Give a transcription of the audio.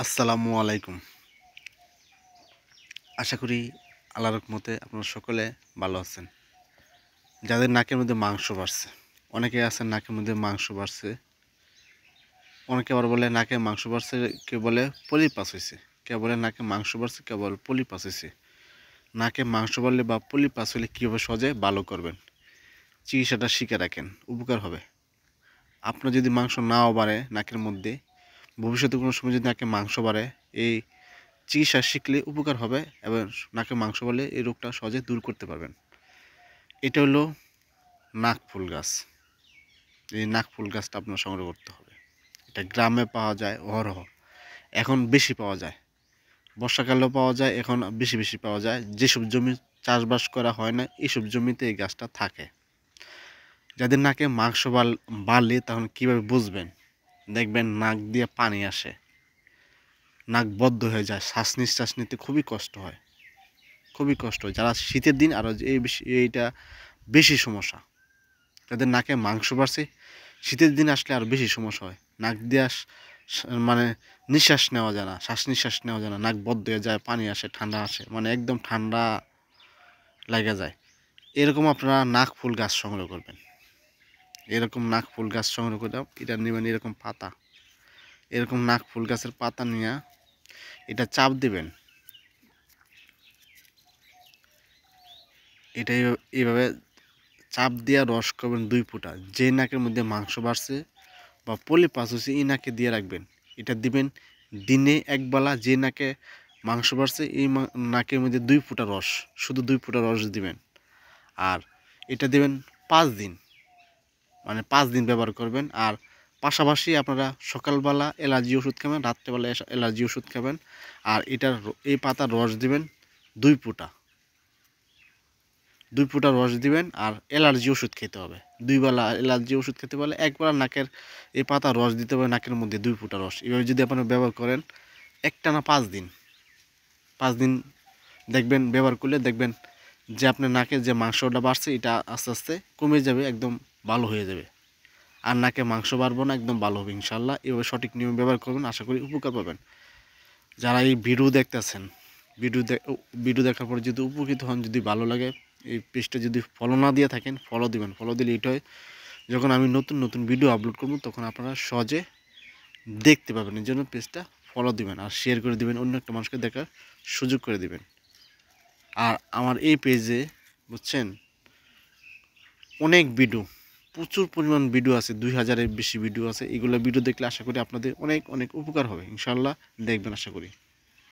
আসসালামু আলাইকুম। আশা করি আল্লাহর রহমতে আপনারা সকলে ভালো আছেন। যাদের নাকের মধ্যে মাংস বাড়ছে, অনেকে আছেন নাকের মধ্যে মাংস বাড়ছে, অনেকে আবার বলে নাকে মাংস বাড়ছে, কেউ বলে পলিপাস হয়েছে, কেউ বলে নাকে মাংস বাড়ছে, কেউ বলে পলিপাস হয়েছে। নাকে মাংস বাড়লে বা পলিপাস হলে কীভাবে সহজে ভালো করবেন, চিকিৎসাটা শিখে রাখেন, উপকার হবে। আপনার যদি মাংস নাও বাড়ে নাকের মধ্যে, ভবিষ্যতে কোনো সময় যদি নাকে মাংস বাড়ে, এই চিকিৎসা শিখলে উপকার হবে এবং নাকে মাংস বাড়লে এই রোগটা সহজে দূর করতে পারবেন। এটা হলো নাকফুল গাছ। এই নাকফুল গাছটা আপনার সংগ্রহ করতে হবে। এটা গ্রামে পাওয়া যায় অহরহ, এখন বেশি পাওয়া যায়, বর্ষাকালেও পাওয়া যায়, এখন বেশি বেশি পাওয়া যায়। যেসব জমি চাষবাস করা হয় না এইসব জমিতে এই গাছটা থাকে। যাদের নাকে মাংস বাড়লে তখন কীভাবে বুঝবেন, দেখবেন নাক দিয়ে পানি আসে, নাক বদ্ধ হয়ে যায়, শ্বাস নিঃশ্বাস নিতে খুবই কষ্ট হয়, খুবই কষ্ট হয়। যারা শীতের দিন আরও এইটা বেশি সমস্যা, যাদের নাকে মাংস বাড়ছে শীতের দিন আসলে আরও বেশি সমস্যা হয়। নাক দিয়ে মানে নিঃশ্বাস নেওয়া যায় না, শ্বাস নিঃশ্বাস নেওয়া যায় না, নাক বদ্ধ হয়ে যায়, পানি আসে, ঠান্ডা আসে, মানে একদম ঠান্ডা লেগে যায়। এরকম আপনারা নাক ফুল গাছ সংগ্রহ করবেন। এরকম নাক ফুল গাছ সংগ্রহ করে এটা নেবেন, এরকম পাতা, এরকম নাক ফুল গাছের পাতা নিয়ে এটা চাপ দেবেন, এটা এইভাবে চাপ দিয়ে রস করবেন 2 ফোঁটা। যে নাকের মধ্যে মাংস বাড়ছে বা পলিপাস হচ্ছে এই নাকে দিয়ে রাখবেন। এটা দিবেন দিনে একবেলা। যে নাকে মাংস বাড়ছে এই নাকের মধ্যে 2 ফোঁটা রস, শুধু 2 ফোঁটা রস দিবেন। আর এটা দেবেন 5 দিন, মানে 5 দিন ব্যবহার করবেন। আর পাশাপাশি আপনারা সকালবেলা অ্যালার্জি ওষুধ খাবেন, রাত্রেবেলা অ্যালার্জি ওষুধ খাবেন। আর এই পাতার রস দিবেন 2 ফোঁটা, 2 ফোঁটা রস দিবেন। আর অ্যালার্জি ওষুধ খেতে হবে 2 বেলা। অ্যালার্জি ওষুধ খেতে পারলে একবেলা নাকের এই পাতা রস দিতে হবে, নাকের মধ্যে 2 ফোঁটা রস। এভাবে যদি আপনারা ব্যবহার করেন একটানা 5 দিন, 5 দিন দেখবেন, ব্যবহার করলে দেখবেন যে আপনার নাকের যে মাংসটা বাড়ছে এটা আস্তে আস্তে কমে যাবে, একদম ভালো হয়ে যাবে। আর নাকে মাংস বাড়বো না, একদম ভালো হবে ইনশাল্লাহ। এভাবে সঠিক নিয়ম ব্যবহার করবেন, আশা করি উপকার পাবেন। যারা এই ভিডিও দেখতেছেন, ভিডিও দেখার পরে যদি উপকৃত হন, যদি ভালো লাগে, এই পেজটা যদি ফলো না দিয়ে থাকেন ফলো দিবেন। ফলো দিলে এটা হয়, যখন আমি নতুন নতুন ভিডিও আপলোড করব তখন আপনারা সহজে দেখতে পাবেন। এই জন্য পেজটা ফলো দিবেন আর শেয়ার করে দিবেন, অন্য একটা মানুষকে দেখার সুযোগ করে দিবেন। আর আমার এই পেজে বুঝছেন অনেক ভিডিও, প্রচুর পরিমাণ ভিডিও আছে, 2000-এর বেশি ভিডিও আছে। এগুলো ভিডিও দেখলে আশা করি আপনাদের অনেক অনেক উপকার হবে ইনশাল্লাহ, দেখবেন আশা করি।